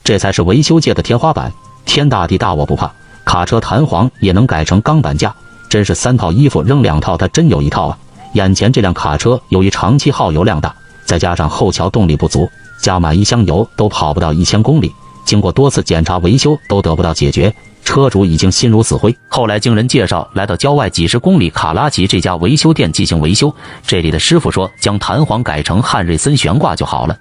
这才是维修界的天花板。天大地大我不怕，卡车弹簧也能改成钢板架，真是3套衣服扔2套，他真有1套啊！眼前这辆卡车由于长期耗油量大，再加上后桥动力不足，加满1箱油都跑不到1000公里。经过多次检查维修都得不到解决，车主已经心如死灰。后来经人介绍来到郊外几十公里卡拉奇这家维修店进行维修，这里的师傅说将弹簧改成汉瑞森悬挂就好了。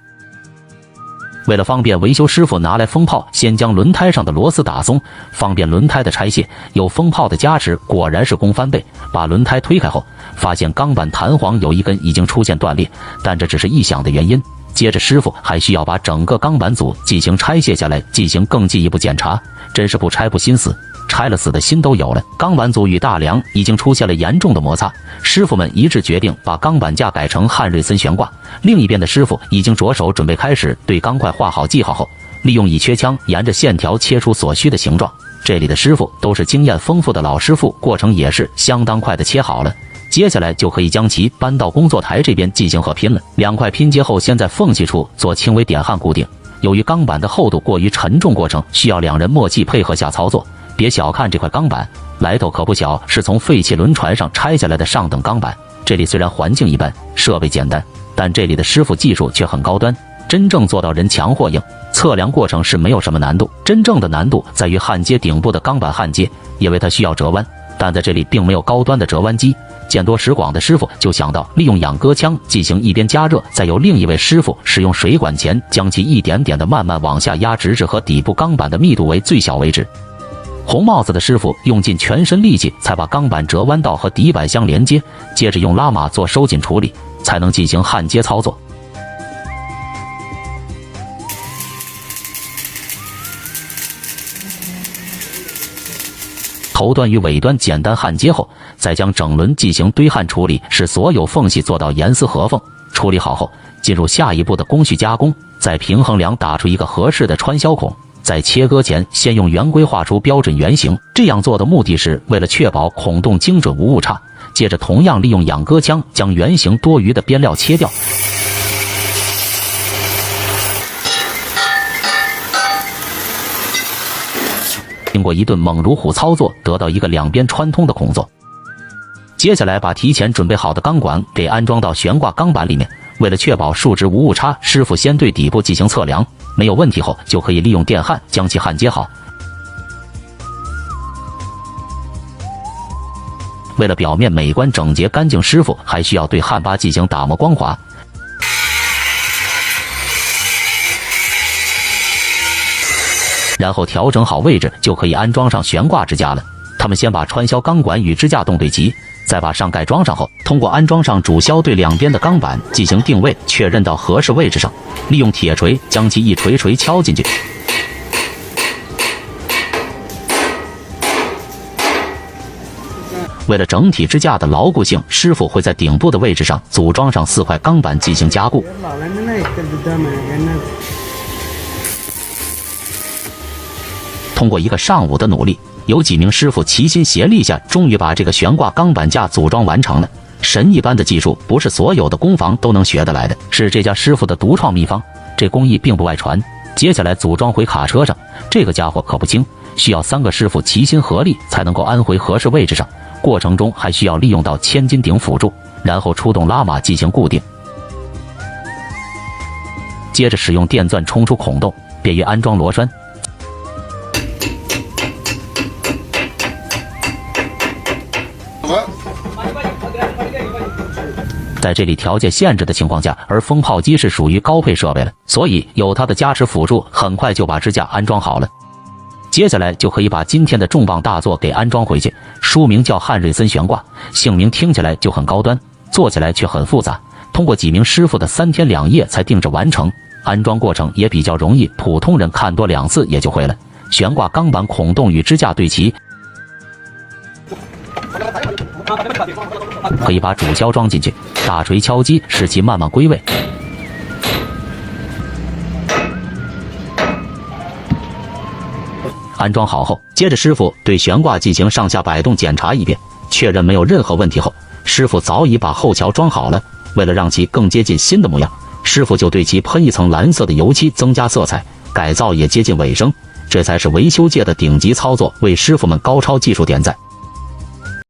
为了方便维修师傅拿来风炮先将轮胎上的螺丝打松，方便轮胎的拆卸，有风炮的加持，果然是功翻倍。把轮胎推开后，发现钢板弹簧有一根已经出现断裂，但这只是异响的原因。接着师傅还需要把整个钢板组进行拆卸下来，进行更进一步检查。真是不拆不心死，拆了死的心都有了。钢板组与大梁已经出现了严重的摩擦，师傅们一致决定把钢板架改成汉瑞森悬挂。另一边的师傅已经着手准备开始对钢块画好记号后，利用乙炔枪沿着线条切出所需的形状。这里的师傅都是经验丰富的老师傅，过程也是相当快的切好了。接下来就可以将其搬到工作台这边进行合拼了。2块拼接后，先在缝隙处做轻微点焊固定。由于钢板的厚度过于沉重，过程需要2人默契配合下操作。别小看这块钢板，来头可不小，是从废弃轮船上拆下来的上等钢板。这里虽然环境一般，设备简单，但这里的师傅技术却很高端，真正做到人强货硬。测量过程是没有什么难度，真正的难度在于焊接顶部的钢板焊接，因为它需要折弯，但在这里并没有高端的折弯机。见多识广的师傅就想到利用仰戈枪进行一边加热，再由另一位师傅使用水管钳将其一点点的慢慢往下压，直至和底部钢板的密度为最小为止。红帽子的师傅用尽全身力气才把钢板折弯到和底板相连接，接着用拉马做收紧处理，才能进行焊接操作。头端与尾端简单焊接后，再将整轮进行堆焊处理，使所有缝隙做到严丝合缝。处理好后，进入下一步的工序加工，在平衡梁打出一个合适的穿销孔，在切割前先用圆规画出标准圆形。这样做的目的是为了确保孔洞精准无误差。接着同样利用仰戈枪将圆形多余的边料切掉。经过一顿猛如虎操作，得到一个2边穿通的孔座。接下来把提前准备好的钢管给安装到悬挂钢板里面。为了确保数值无误差，师傅先对底部进行测量，没有问题后就可以利用电焊将其焊接好。为了表面美观整洁干净，师傅还需要对焊巴进行打磨光滑。然后调整好位置，就可以安装上悬挂支架了。他们先把穿销钢管与支架洞对齐，再把上盖装上后，通过安装上主销对2边的钢板进行定位，确认到合适位置上，利用铁锤将其一锤锤敲进去。为了整体支架的牢固性，师傅会在顶部的位置上组装上4块钢板进行加固。通过1个上午的努力，有几名师傅齐心协力下，终于把这个悬挂钢板架组装完成了。神一般的技术不是所有的工坊都能学得来的，是这家师傅的独创秘方。这工艺并不外传。接下来组装回卡车上，这个家伙可不轻，需要3个师傅齐心合力才能够安回合适位置上。过程中还需要利用到千斤顶辅助，然后出动拉马进行固定。接着使用电钻冲出孔洞，便于安装螺栓。在这里条件限制的情况下，而风炮机是属于高配设备了，所以有它的加持辅助，很快就把支架安装好了。接下来就可以把今天的重磅大作给安装回去。书名叫汉瑞森悬挂，姓名听起来就很高端，做起来却很复杂，通过几名师傅的3天2夜才定制完成。安装过程也比较容易，普通人看多2次也就会了。悬挂钢板孔洞与支架对齐，可以把主销装进去，大锤敲击使其慢慢归位。安装好后，接着师傅对悬挂进行上下摆动检查一遍，确认没有任何问题后，师傅早已把后桥装好了。为了让其更接近新的模样，师傅就对其喷一层蓝色的油漆，增加色彩。改造也接近尾声，这才是维修界的顶级操作，为师傅们高超技术点赞。